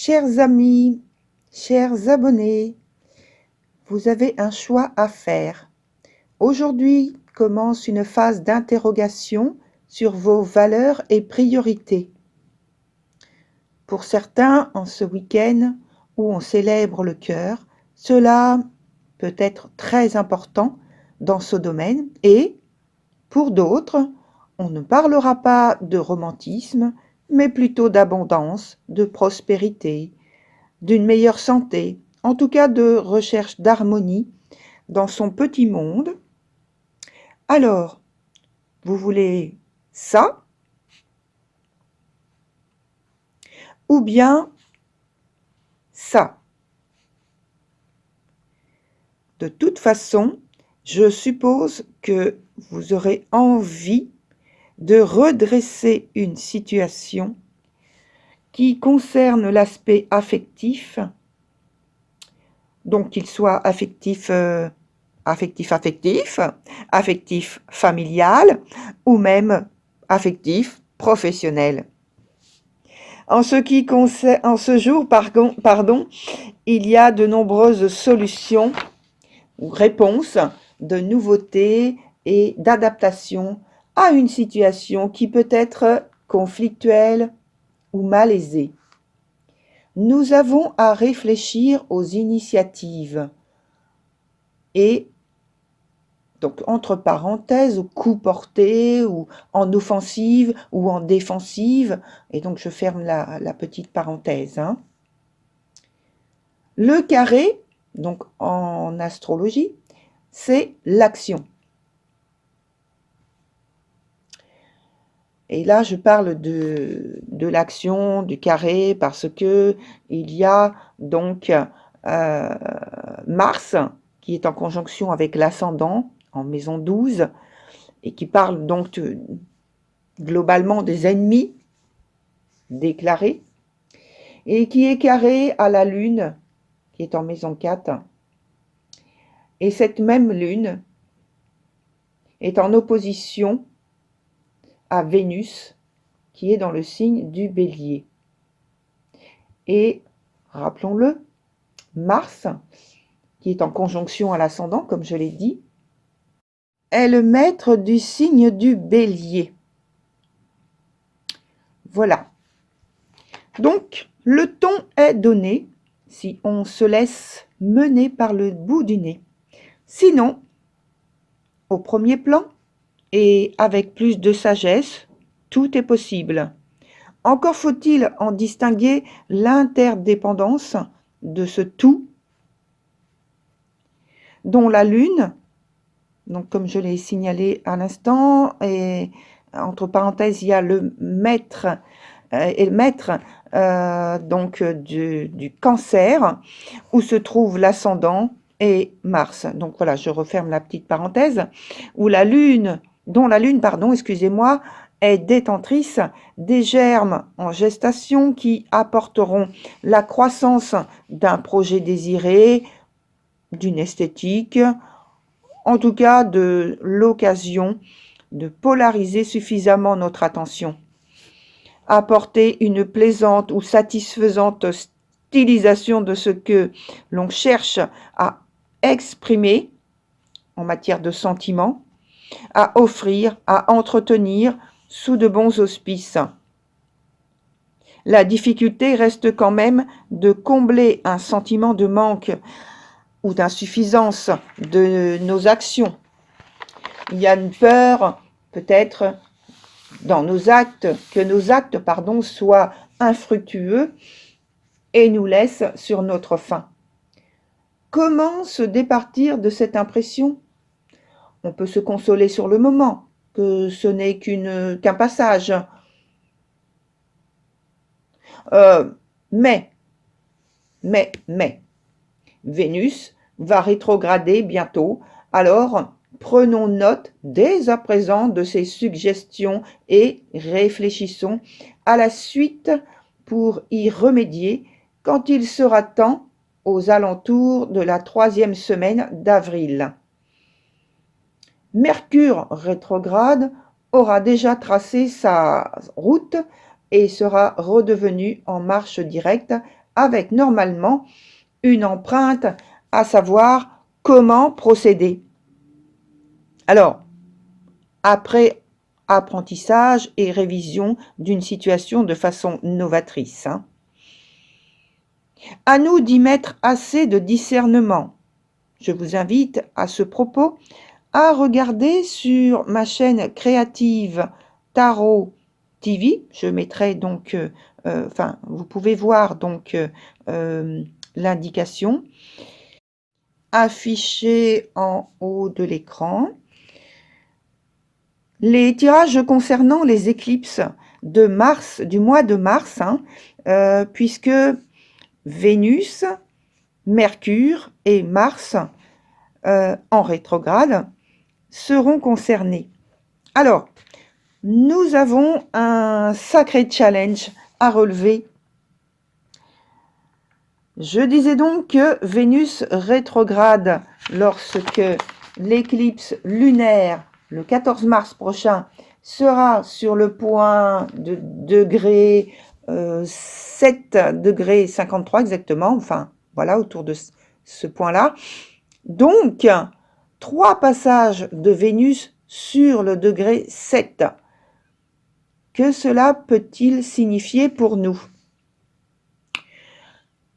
Chers amis, chers abonnés, vous avez un choix à faire. Aujourd'hui commence une phase d'interrogation sur vos valeurs et priorités. Pour certains, en ce week-end où on célèbre le cœur, cela peut être très important dans ce domaine et, pour d'autres, on ne parlera pas de romantisme, mais plutôt d'abondance, de prospérité, d'une meilleure santé, en tout cas de recherche d'harmonie dans son petit monde. Alors, vous voulez ça ou bien ça? De toute façon, je suppose que vous aurez envie de redresser une situation qui concerne l'aspect affectif, donc qu'il soit affectif familial ou même affectif professionnel. En ce jour, il y a de nombreuses solutions ou réponses de nouveautés et d'adaptation à une situation qui peut être conflictuelle ou malaisée. Nous avons à réfléchir aux initiatives et donc entre parenthèses, au coup porté, ou en offensive, ou en défensive, et donc je ferme la petite parenthèse. Le carré, donc en astrologie, c'est l'action. Et là, je parle de l'action, du carré, parce que il y a donc Mars, qui est en conjonction avec l'ascendant, en maison 12, et qui parle donc globalement des ennemis déclarés, et qui est carré à la Lune, qui est en maison 4. Et cette même Lune est en opposition à Vénus, qui est dans le signe du Bélier. Et, rappelons-le, Mars, qui est en conjonction à l'ascendant, comme je l'ai dit, est le maître du signe du Bélier. Voilà. Donc, le ton est donné si on se laisse mener par le bout du nez. Sinon, au premier plan et avec plus de sagesse, tout est possible. Encore faut-il en distinguer l'interdépendance de ce tout dont la Lune, donc comme je l'ai signalé à l'instant, et entre parenthèses, il y a le maître donc du Cancer, où se trouve l'ascendant et Mars. Donc voilà, je referme la petite parenthèse, où dont la Lune, excusez-moi, est détentrice des germes en gestation qui apporteront la croissance d'un projet désiré, d'une esthétique, en tout cas de l'occasion de polariser suffisamment notre attention. Apporter une plaisante ou satisfaisante stylisation de ce que l'on cherche à exprimer en matière de sentiments, à offrir, à entretenir sous de bons auspices. La difficulté reste quand même de combler un sentiment de manque ou d'insuffisance de nos actions. Il y a une peur, peut-être, dans nos actes, que nos actes soient infructueux et nous laissent sur notre faim. Comment se départir de cette impression? On peut se consoler sur le moment, que ce n'est qu'un passage. Mais, Vénus va rétrograder bientôt, alors prenons note dès à présent de ces suggestions et réfléchissons à la suite pour y remédier quand il sera temps aux alentours de la 3e semaine d'avril. Mercure rétrograde aura déjà tracé sa route et sera redevenu en marche directe avec normalement une empreinte, à savoir comment procéder. Alors, après apprentissage et révision d'une situation de façon novatrice, hein. À nous d'y mettre assez de discernement. Je vous invite à ce propos à regarder sur ma chaîne créative Tarot TV. Je mettrai donc, vous pouvez voir donc l'indication affichée en haut de l'écran. Les tirages concernant les éclipses de mars, du mois de mars, hein, puisque Vénus, Mercure et Mars en rétrograde seront concernés. Alors, nous avons un sacré challenge à relever. Je disais donc que Vénus rétrograde lorsque l'éclipse lunaire, le 14 mars prochain, sera sur le point de degré 7 degrés 53 exactement, enfin voilà, autour de ce point-là. Donc, 3 passages de Vénus sur le degré 7. Que cela peut-il signifier pour nous?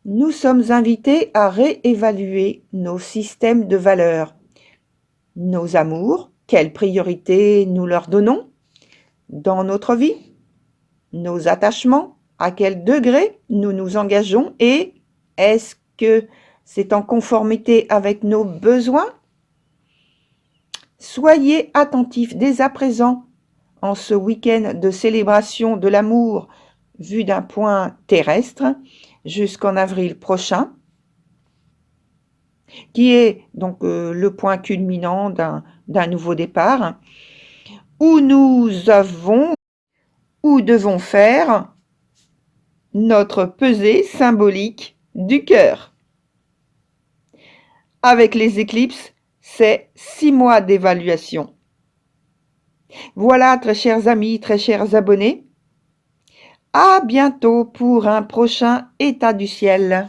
Nous sommes invités à réévaluer nos systèmes de valeurs, nos amours, quelle priorité nous leur donnons dans notre vie, nos attachements, à quel degré nous nous engageons et est-ce que c'est en conformité avec nos besoins? Soyez attentifs dès à présent en ce week-end de célébration de l'amour vu d'un point terrestre jusqu'en avril prochain, qui est donc le point culminant d'un nouveau départ, où nous devons faire notre pesée symbolique du cœur. Avec les éclipses, c'est 6 mois d'évaluation. Voilà, très chers amis, très chers abonnés. À bientôt pour un prochain état du ciel.